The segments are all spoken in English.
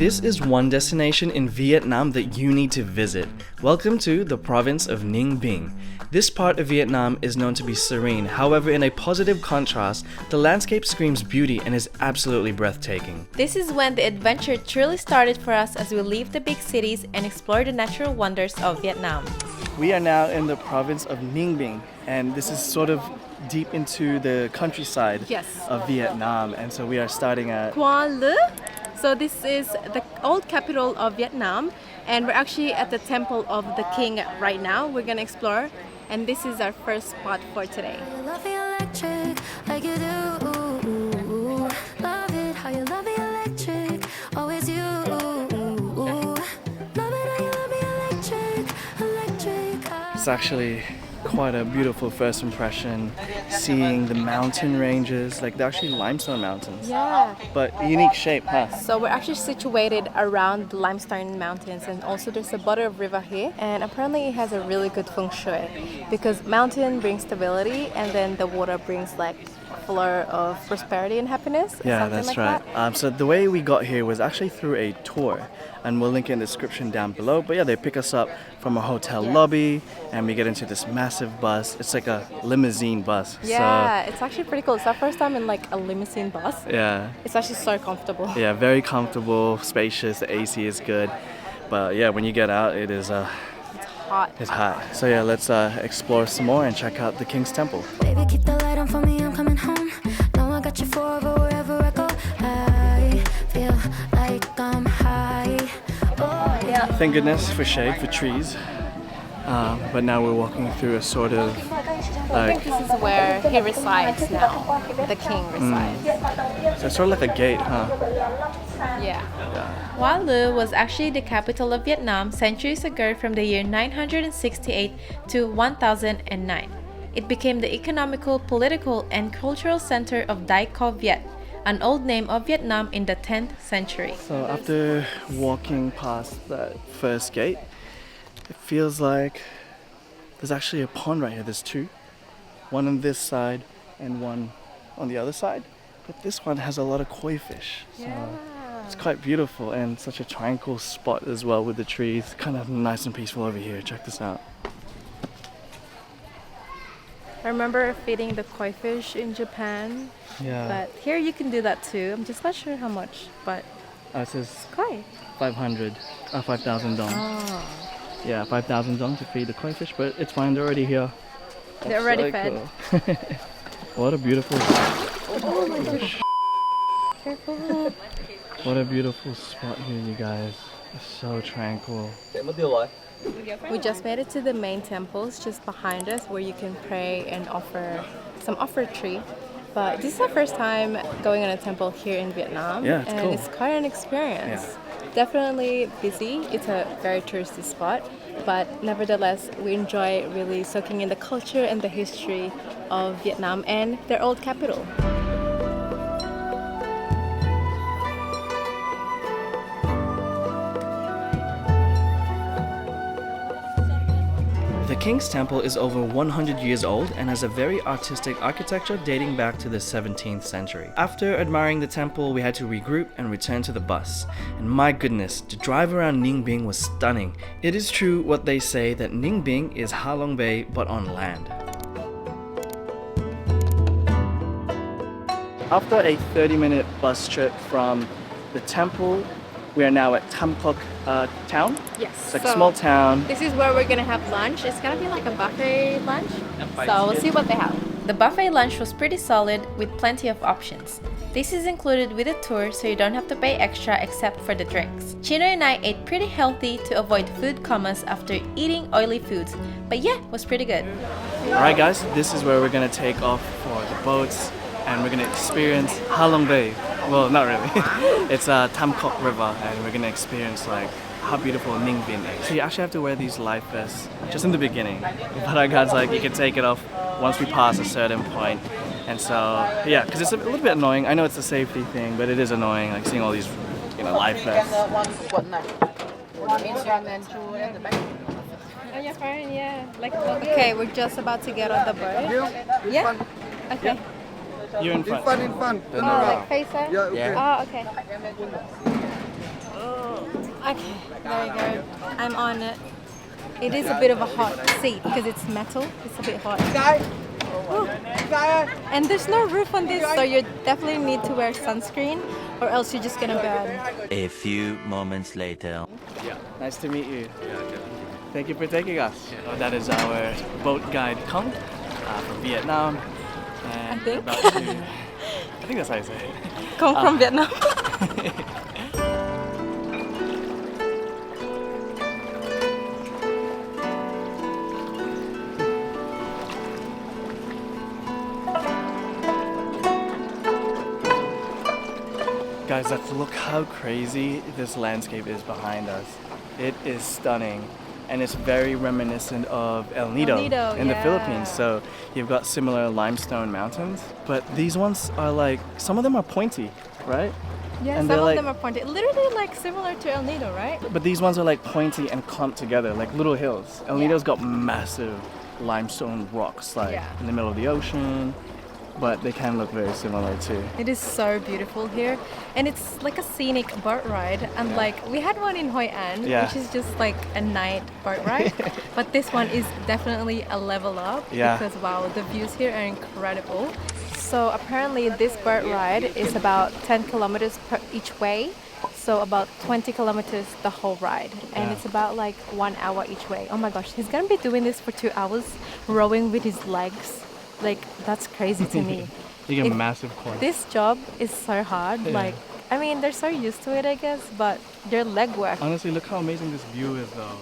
This is one destination in Vietnam that you need to visit. Welcome to the province of Ninh Binh. This part of Vietnam is known to be serene, however in a positive contrast, the landscape screams beauty and is absolutely breathtaking. This is when the adventure truly started for us as we leave the big cities and explore the natural wonders of Vietnam. We are now in the province of Ninh Binh, and this is sort of deep into the countryside of Vietnam, and so we are starting at Quang Le. So this is the old capital of Vietnam, and we're actually at the temple of the king right now. We're gonna explore, and this is our first spot for today. It's actually quite a beautiful first impression, seeing the mountain ranges, like they're actually limestone mountains. Yeah. But unique shape, huh? So we're actually situated around the limestone mountains, and also there's a body of river here, and apparently it has a really good feng shui because mountain brings stability and then the water brings like flow of prosperity and happiness. Yeah, that's like right. That. So the way we got here was actually through a tour, and we'll link in the description down below. But yeah, they pick us up from a hotel lobby, and we get into this massive bus. It's like a limousine bus. Yeah, it's actually pretty cool. It's our first time in like a limousine bus. Yeah. It's actually so comfortable. Yeah, very comfortable, spacious. The AC is good. But yeah, when you get out, it is hot. It's hot. So yeah, let's explore some more and check out the King's Temple. Baby, keep the light on for me, I'm coming home. Know I got you forever wherever I go. I feel like I'm high. Oh, yeah. Thank goodness for shade, for trees. But now we're walking through a sort of I think this is where he resides now. The king resides. So it's sort of like a gate, huh? Yeah. Quang Le was actually the capital of Vietnam centuries ago from the year 968 to 1009. It became the economical, political, and cultural center of Dai Co Viet, an old name of Vietnam in the 10th century. So after walking past that first gate, it feels like there's actually a pond right here. There's two. One on this side and one on the other side. But this one has a lot of koi fish. So it's quite beautiful and such a tranquil spot as well with the trees. Kind of nice and peaceful over here. Check this out. I remember feeding the koi fish in Japan. Yeah. But here you can do that too. I'm just not sure how much, but It says koi. 5,000 dong. Oh. Yeah, 5,000 dong to feed the koi fish, but it's fine. They're already here. They're already fed. Cool. What a beautiful. Oh my gosh. Careful. What a beautiful spot here, you guys. It's so tranquil. We just made it to the main temples just behind us where you can pray and offer some offertory. But this is our first time going on a temple here in Vietnam. Yeah, it's and cool. It's quite an experience. Definitely busy. It's a very touristy spot. But nevertheless, we enjoy really soaking in the culture and the history of Vietnam and their old capital. The King's Temple is over 100 years old and has a very artistic architecture dating back to the 17th century. After admiring the temple, we had to regroup and return to the bus. And my goodness, the drive around Ninh Binh was stunning. It is true what they say that Ninh Binh is Ha Long Bay but on land. After a 30-minute bus trip from the temple, we are now at Tam Quoc town. Yes. It's like a small town. This is where we're gonna have lunch. It's gonna be like a buffet lunch. So we'll see what they have. The buffet lunch was pretty solid with plenty of options. This is included with a tour, so you don't have to pay extra except for the drinks. Chino and I ate pretty healthy to avoid food comas after eating oily foods, but yeah, it was pretty good. Alright guys, this is where we're gonna take off for the boats and we're gonna experience Ha Long Bay. Well, not really. It's a Tam Quoc River, and we're gonna experience like how beautiful Ninh Binh is. So you actually have to wear these life vests just in the beginning. But our guide's like, you can take it off once we pass a certain point. And so, yeah, because it's a little bit annoying. I know it's a safety thing, but it is annoying, like seeing all these, life vests. Oh, you're fine, yeah. Okay, we're just about to get on the boat. Yeah? Okay. You're in front. In front. Oh, like face it? Yeah, okay. Oh, okay. Okay, there you go. I'm on it. It is a bit of a hot seat because it's metal. It's a bit hot. Woo. And there's no roof on this, so you definitely need to wear sunscreen or else you're just gonna burn. A few moments later. Yeah. Nice to meet you. Thank you for taking us. Oh, that is our boat guide Kong from Vietnam. And I think. we're about to, I think that's how you say it. Come from Vietnam. Guys, look how crazy this landscape is behind us. It is stunning. And it's very reminiscent of El Nido, in the Philippines. So you've got similar limestone mountains, but these ones are like, some of them are pointy, right? Yeah, And some of like, them are pointed. Literally like similar to El Nido, right? but these ones are like pointy and clumped together, like little hills. El Nido's got massive limestone rocks, like in the middle of the ocean, but they can look very similar too. It is so beautiful here, and it's like a scenic boat ride. And like we had one in Hoi An, which is just like a night boat ride, but this one is definitely a level up because wow, the views here are incredible. So apparently this boat ride is about 10 kilometers per each way, so about 20 kilometers the whole ride, and it's about like 1 hour each way. Oh my gosh, he's gonna be doing this for 2 hours, rowing with his legs. Like, that's crazy to me. You get massive core. This job is so hard. Like, I mean, they're so used to it, I guess, but their leg work. Honestly, look how amazing this view is though.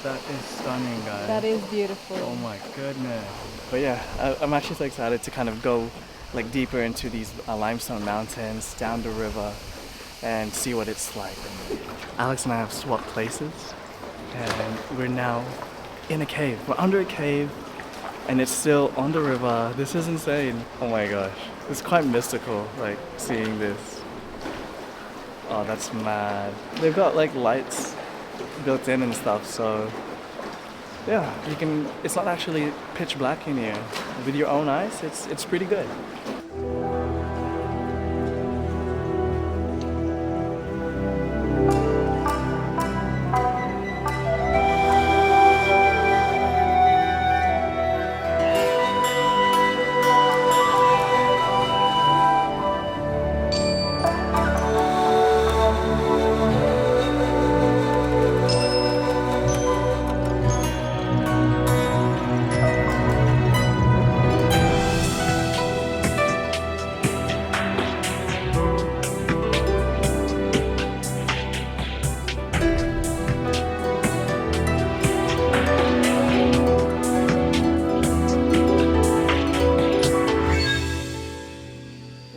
That is stunning, guys. That is beautiful. Oh my goodness. But yeah, I'm actually so excited to kind of go like deeper into these limestone mountains, down the river, and see what it's like. Alex and I have swapped places, and we're now in a cave. We're under a cave, and it's still on the river. This is insane. Oh my gosh. It's quite mystical, like seeing this. Oh, that's mad. They've got like lights built in and stuff, so yeah, you can, it's not actually pitch black in here. With your own eyes, it's pretty good.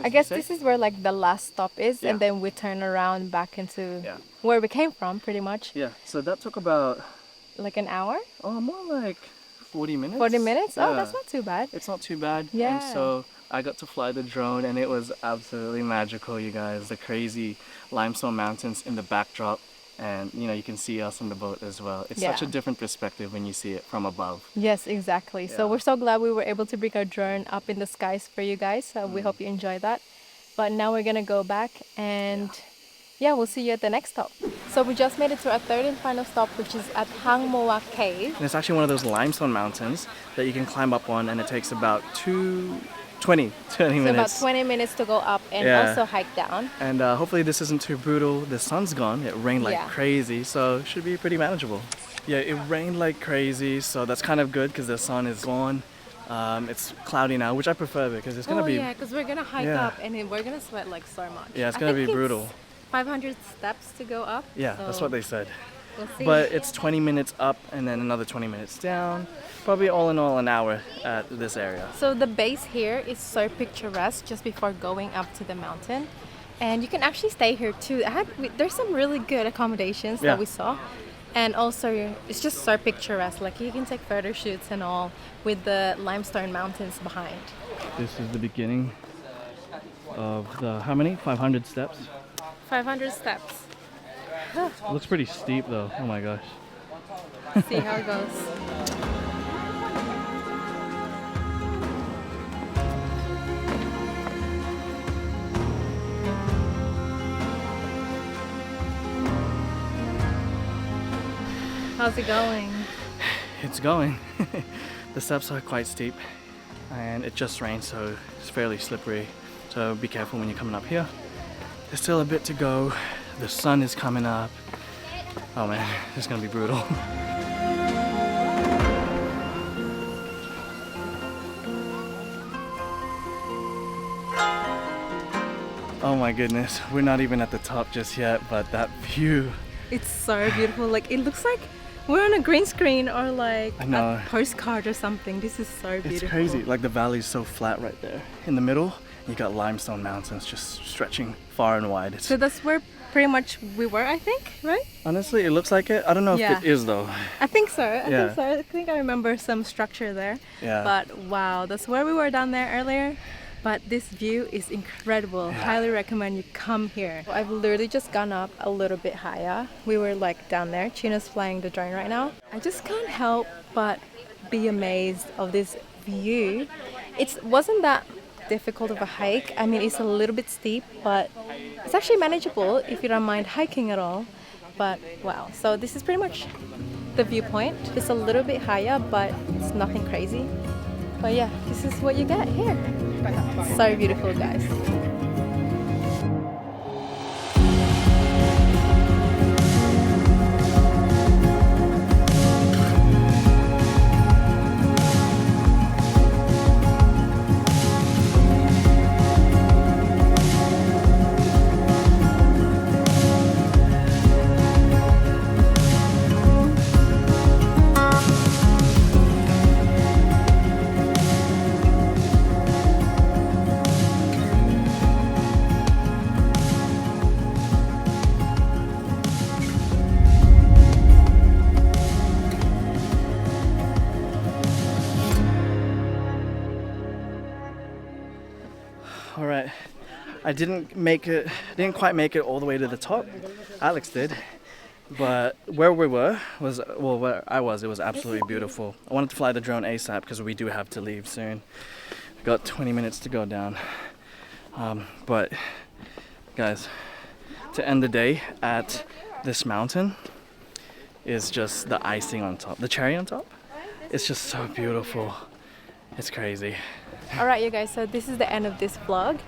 I guess this is where like the last stop is, and then we turn around back into where we came from, pretty much. Yeah, so that took about like an hour? Oh, more like 40 minutes. 40 minutes? Yeah. Oh, that's not too bad. It's not too bad. Yeah. And so I got to fly the drone, and it was absolutely magical, you guys. The crazy limestone mountains in the backdrop. And you know, you can see us on the boat as well. It's such a different perspective when you see it from above. Yes, exactly. So we're so glad we were able to bring our drone up in the skies for you guys. We hope you enjoy that. But now we're gonna go back, and we'll see you at the next stop. So we just made it to our third and final stop, which is at Hang Moa Cave. And it's actually one of those limestone mountains that you can climb up on, and it takes about 20 minutes. So about 20 minutes to go up and also hike down. And hopefully this isn't too brutal. The sun's gone. It rained like crazy, so it should be pretty manageable. Yeah, it rained like crazy, so that's kind of good because the sun is gone. It's cloudy now, which I prefer because it's gonna be. Oh yeah, because we're gonna hike up and then we're gonna sweat like so much. Yeah, it's gonna be brutal. 500 steps to go up. Yeah, so that's what they said. We'll see. But it's 20 minutes up and then another 20 minutes down. Probably all in all an hour at this area. So the base here is so picturesque just before going up to the mountain. And you can actually stay here too. There's some really good accommodations that we saw. And also it's just so picturesque. Like you can take photo shoots and all with the limestone mountains behind. This is the beginning of the, how many? 500 steps? 500 steps. It looks pretty steep though. Oh my gosh. See how it goes. How's it going? It's going. The steps are quite steep and it just rained, so it's fairly slippery. So be careful when you're coming up here. There's still a bit to go. The sun is coming up. Oh man, it's gonna be brutal. Oh my goodness, we're not even at the top just yet, but that view. It's so beautiful. Like, it looks like we're on a green screen or like I know. a postcard or something. This is so beautiful. It's crazy. Like the valley's so flat right there. In the middle, you got limestone mountains just stretching far and wide. So that's where pretty much we were, I think, right? Honestly, it looks like it. I don't know if Yeah. it is though. I think so. I Yeah. think so. I think I remember some structure there. Yeah. But wow, that's where we were down there earlier. But this view is incredible. Highly recommend you come here. I've literally just gone up a little bit higher. We were like down there. Chino's flying the drone right now. I just can't help but be amazed of this view. It wasn't that difficult of a hike. I mean, it's a little bit steep, but it's actually manageable if you don't mind hiking at all. But wow, so this is pretty much the viewpoint. It's a little bit higher, but it's nothing crazy. But yeah, this is what you get here. So beautiful, guys. All right, I didn't quite make it all the way to the top. Alex did, but where we were was, well, where I was, it was absolutely beautiful. I wanted to fly the drone ASAP because we do have to leave soon. We got 20 minutes to go down. But guys, to end the day at this mountain is just the icing on top, the cherry on top. It's just so beautiful. It's crazy. Alright, you guys, so this is the end of this vlog.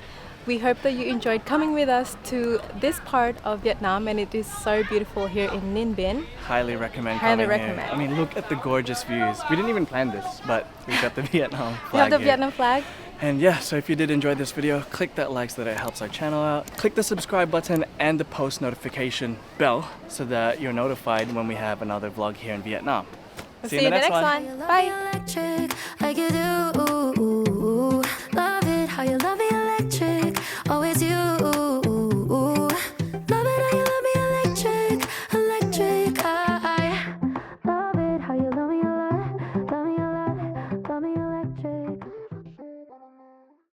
We hope that you enjoyed coming with us to this part of Vietnam, and it is so beautiful here in Ninh Binh. Highly recommend Highly coming recommend. here. I mean, look at the gorgeous views. We didn't even plan this, but we got the Vietnam flag You have the here. Vietnam flag? And yeah, so if you did enjoy this video, click that like so that it helps our channel out. Click the subscribe button and the post notification bell so that you're notified when we have another vlog here in Vietnam. We'll see you in the next one. Bye!